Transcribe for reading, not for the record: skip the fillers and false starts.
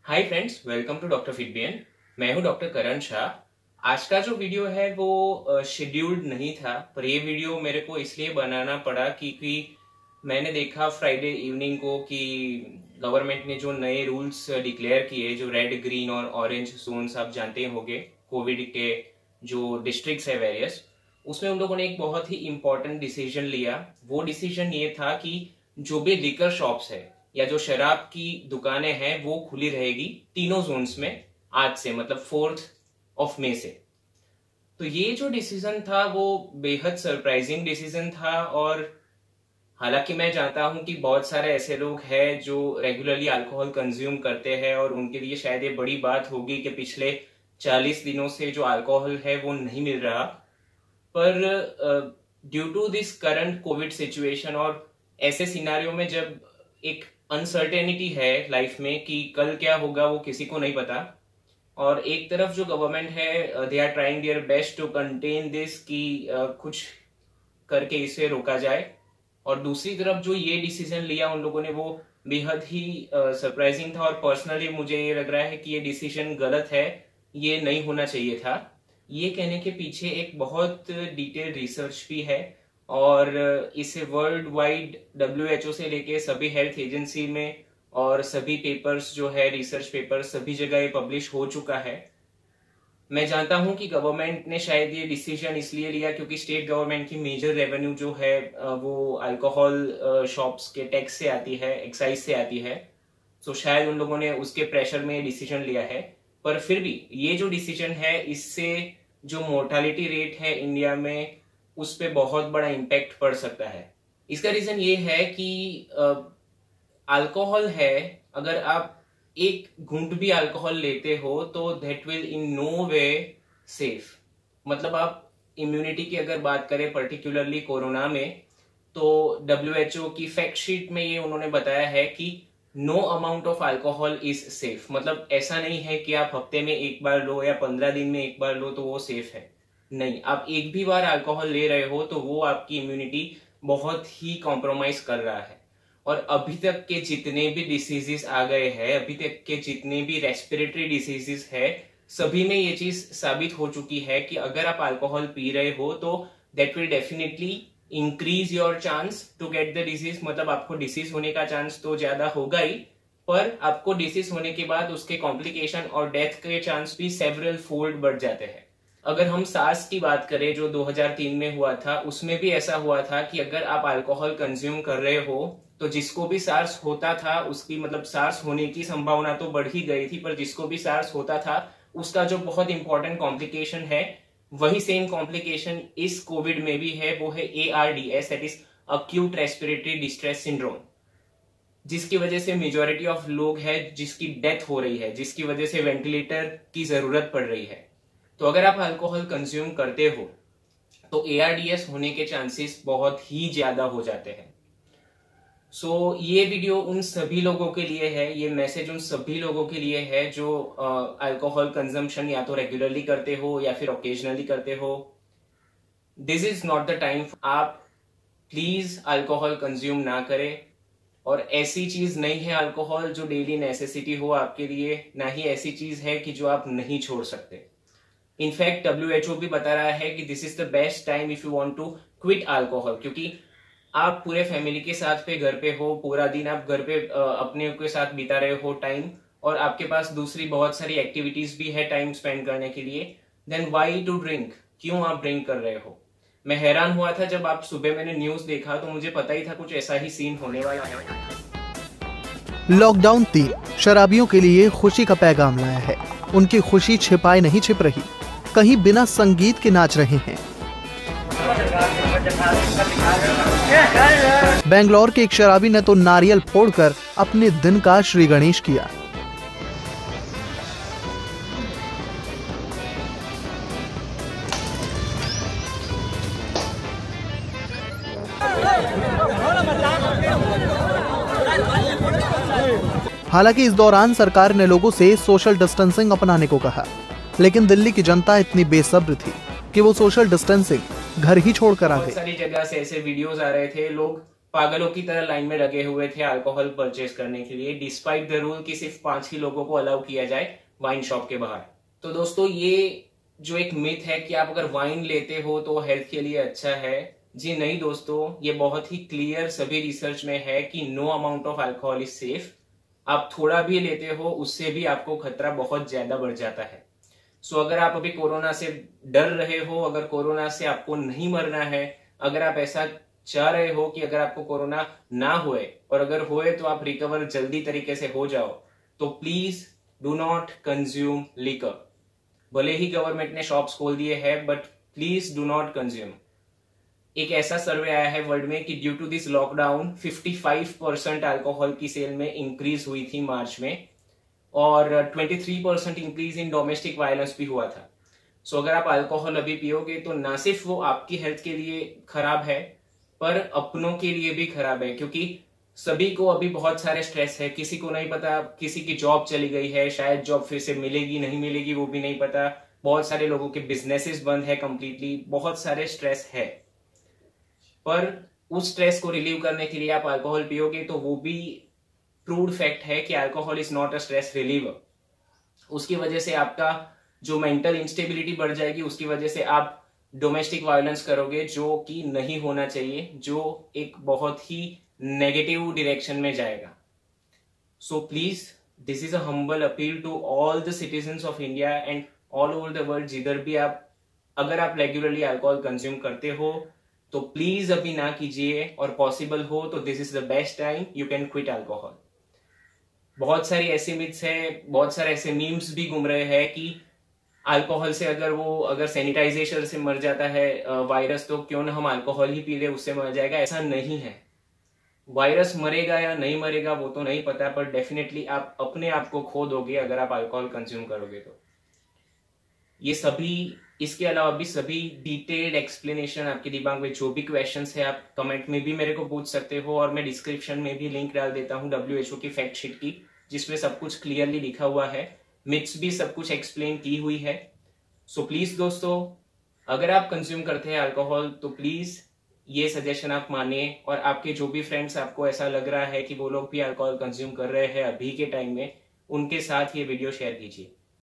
Hi friends, welcome to doctor Fitbian. मैं हूं doctor करण शाह। आज का जो वीडियो है वो शेड्यूल्ड नहीं था, पर ये वीडियो मेरे को इसलिए बनाना पड़ा क्योंकि मैंने देखा फ्राइडे इवनिंग को कि गवर्नमेंट ने जो नए रूल्स डिक्लेयर किए, जो रेड, ग्रीन और ऑरेंज जोन्स आप जानते होंगे, कोविड के जो डिस्ट्रिक्ट्स है वेरियस, उसमें उन लोगों ने एक बहुत ही इंपॉर्टेंट डिसीजन लिया। वो डिसीजन ये था कि जो भी लिकर शॉप्स है या जो शराब की दुकानें हैं वो खुली रहेगी तीनों जोन्स में आज से, मतलब 4 मई से। तो ये जो डिसीजन था वो बेहद सरप्राइजिंग डिसीजन था। और हालांकि मैं जानता हूं कि बहुत सारे ऐसे लोग हैं जो रेगुलरली अल्कोहल कंज्यूम करते हैं और उनके लिए शायद ये बड़ी बात होगी कि पिछले 40 दिनों से जो अल्कोहल है वो नहीं मिल रहा। पर due to this current covid situation और ऐसे सिनारियों में जब एक अनसर्टेनिटी है लाइफ में कि कल क्या होगा वो किसी को नहीं पता, और एक तरफ जो गवर्नमेंट है they are trying their best to contain this कि कुछ करके इसे रोका जाए, और दूसरी तरफ जो ये डिसीजन लिया उन लोगों ने वो बेहद ही सरप्राइजिंग था। और पर्सनली मुझे ये लग रहा है कि ये डिसीजन गलत है, ये नहीं होना चाहिए था। ये कहने के पीछे एक बहुत डिटेल रिसर्च भी है और इसे वर्ल्ड वाइड WHO से लेके सभी हेल्थ एजेंसी में और सभी पेपर्स जो है, रिसर्च पेपर, सभी जगह ये पब्लिश हो चुका है। मैं जानता हूं कि गवर्नमेंट ने शायद ये डिसीजन इसलिए लिया क्योंकि स्टेट गवर्नमेंट की मेजर रेवेन्यू जो है वो अल्कोहल शॉप्स के टैक्स से आती है, एक्साइज से आती है। तो शायद उन लोगों ने उसके प्रेशर में ये डिसीजन लिया है। पर फिर भी ये जो डिसीजन है, इससे जो मोर्टालिटी रेट है इंडिया में उस पर बहुत बड़ा इम्पैक्ट पड़ सकता है। इसका रीजन ये है कि अल्कोहल है, अगर आप एक घूंट भी अल्कोहल लेते हो तो that will in no way safe. मतलब आप इम्यूनिटी की अगर बात करें पर्टिकुलरली कोरोना में, तो WHO की फैक्ट शीट में ये उन्होंने बताया है कि no amount of alcohol is safe. मतलब ऐसा नहीं है कि आप हफ्ते में एक बार लो या 15 दिन में एक बार लो तो वो सेफ है। नहीं, आप एक भी बार अल्कोहल ले रहे हो तो वो आपकी इम्यूनिटी बहुत ही कॉम्प्रोमाइज कर रहा है। और अभी तक के जितने भी डिसीजेस आ गए हैं, अभी तक के जितने भी रेस्पिरेटरी डिसीजेस है, सभी में ये चीज साबित हो चुकी है कि अगर आप अल्कोहल पी रहे हो तो that will definitely increase your chance to get the disease. मतलब आपको डिसीज होने का चांस तो ज्यादा होगा ही, पर आपको डिसीज होने के बाद उसके कॉम्प्लिकेशन और डेथ के चांस भी सेवरल फोल्ड बढ़ जाते हैं। अगर हम सार्स की बात करें जो 2003 में हुआ था, उसमें भी ऐसा हुआ था कि अगर आप अल्कोहल कंज्यूम कर रहे हो तो जिसको भी सार्स होता था उसकी, मतलब सार्स होने की संभावना तो बढ़ ही गई थी, पर जिसको भी सार्स होता था उसका जो बहुत इंपॉर्टेंट कॉम्प्लिकेशन है, वही सेम कॉम्प्लिकेशन इस कोविड में भी है। वो है ARDS, that is acute respiratory distress syndrome, जिसकी वजह से मेजॉरिटी ऑफ लोग है जिसकी डेथ हो रही है, जिसकी वजह से वेंटिलेटर की जरूरत पड़ रही है। तो अगर आप अल्कोहल कंज्यूम करते हो तो ARDS होने के चांसेस बहुत ही ज्यादा हो जाते हैं। सो ये वीडियो उन सभी लोगों के लिए है, ये मैसेज उन सभी लोगों के लिए है जो अल्कोहल कंजम्पशन या तो रेगुलरली करते हो या फिर ओकेजनली करते हो। This is not the time. आप प्लीज अल्कोहल कंज्यूम ना करें। और ऐसी चीज नहीं है अल्कोहल जो डेली नेसेसिटी हो आपके लिए, ना ही ऐसी चीज है कि जो आप नहीं छोड़ सकते। इनफैक्ट WHO भी बता रहा है कि this is the best time if you want to quit alcohol, क्योंकि आप पूरे फैमिली के साथ पे घर पे हो, पूरा दिन आप घर पे अपने के साथ बिता रहे हो टाइम, और आपके पास दूसरी बहुत सारी एक्टिविटीज भी है टाइम स्पेंड करने के लिए। Then why to drink? क्यों आप ड्रिंक कर रहे हो? मैं हैरान हुआ था जब आप सुबह मैंने न्यूज देखा तो मुझे पता ही था कुछ ऐसा ही सीन होने वाला है। लॉकडाउन 3 शराबियों के लिए खुशी का पैगाम लाया है। उनकी खुशी छिपाए नहीं छिप रही, कहीं बिना संगीत के नाच रहे हैं। बेंगलोर के एक शराबी ने तो नारियल फोड़कर अपने दिन का श्री गणेश किया। हालांकि इस दौरान सरकार ने लोगों से सोशल डिस्टेंसिंग अपनाने को कहा, लेकिन दिल्ली की जनता इतनी बेसब्र थी कि वो सोशल डिस्टेंसिंग घर ही छोड़कर आ गई। सारी जगह से ऐसे वीडियोस आ रहे थे, लोग पागलों की तरह लाइन में लगे हुए थे अल्कोहल परचेज करने के लिए, डिस्पाइट द रूल कि सिर्फ 5 ही लोगों को अलाउ किया जाए वाइन शॉप के बाहर। तो दोस्तों ये जो एक मिथ है कि आप अगर वाइन लेते हो तो हेल्थ के लिए अच्छा है, जी नहीं दोस्तों, ये बहुत ही क्लियर सभी रिसर्च में है कि no amount of alcohol is safe. आप थोड़ा भी लेते हो उससे भी आपको खतरा बहुत ज्यादा बढ़ जाता है। सो अगर आप अभी कोरोना से डर रहे हो, अगर कोरोना से आपको नहीं मरना है, अगर आप ऐसा चाह रहे हो कि अगर आपको कोरोना ना होए और अगर होए तो आप रिकवर जल्दी तरीके से हो जाओ, तो please do not consume liquor. भले ही गवर्नमेंट ने शॉप्स खोल दिए हैं, but please do not consume. एक ऐसा सर्वे आया है वर्ल्ड में कि due to this lockdown 55% alcohol की सेल में इंक्रीज हुई थी मार्च में, और 23% इंक्रीज इन डोमेस्टिक वायलेंस भी हुआ था। सो अगर आप अल्कोहल अभी पियोगे तो ना सिर्फ वो आपकी हेल्थ के लिए खराब है, पर अपनों के लिए भी खराब है, क्योंकि सभी को अभी बहुत सारे स्ट्रेस है। किसी को नहीं पता, किसी की जॉब चली गई है, शायद जॉब फिर से मिलेगी नहीं मिलेगी वो भी नहीं पता, बहुत सारे लोगों के बिजनेसेस बंद है कंप्लीटली, बहुत सारे स्ट्रेस है। पर उस स्ट्रेस को रिलीव करने के लिए आप अल्कोहल पियोगे तो वो भी प्रूव्ड फैक्ट है कि alcohol is not a stress reliever. उसकी वजह से आपका जो मेंटल इंस्टेबिलिटी बढ़ जाएगी, उसकी वजह से आप डोमेस्टिक वायलेंस करोगे, जो कि नहीं होना चाहिए, जो एक बहुत ही नेगेटिव डायरेक्शन में जाएगा। So please this is a humble appeal to all the citizens of India and all over the world, जिधर भी आप अगर आप रेगुलरली अल्कोहल कंज्यूम करते हो तो प्लीज अभी ना कीजिए, और पॉसिबल हो तो this is the best time you can quit alcohol. बहुत सारी ऐसे मिथ्स है, बहुत सारे ऐसे मीम्स भी घूम रहे हैं कि अल्कोहल से अगर सैनिटाइजेशन से मर जाता है वायरस, तो क्यों ना हम अल्कोहल ही पी ले, उससे मर जाएगा। ऐसा नहीं है। वायरस मरेगा या नहीं मरेगा वो तो नहीं पता, पर डेफिनेटली आप अपने आप को खो दोगे अगर आप अल्कोहल कंज्यूम करोगे तो। ये सभी, इसके अलावा भी सभी डिटेल्ड एक्सप्लेनेशन आपके दिमाग में जो भी क्वेश्चंस है आप कमेंट में भी मेरे को पूछ सकते हो, और मैं डिस्क्रिप्शन में भी लिंक डाल देता हूँ WHO की फैक्ट शीट की, जिसमें सब कुछ क्लियरली लिखा हुआ है, मिथ्स भी सब कुछ एक्सप्लेन की हुई है। सो प्लीज दोस्तों, अगर आप कंज्यूम करते हैं अल्कोहल तो प्लीज ये सजेशन आप मानिए, और आपके जो भी फ्रेंड्स आपको ऐसा लग रहा है कि वो लोग भी अल्कोहल कंज्यूम कर रहे हैं अभी के टाइम में, उनके साथ ये वीडियो शेयर कीजिए।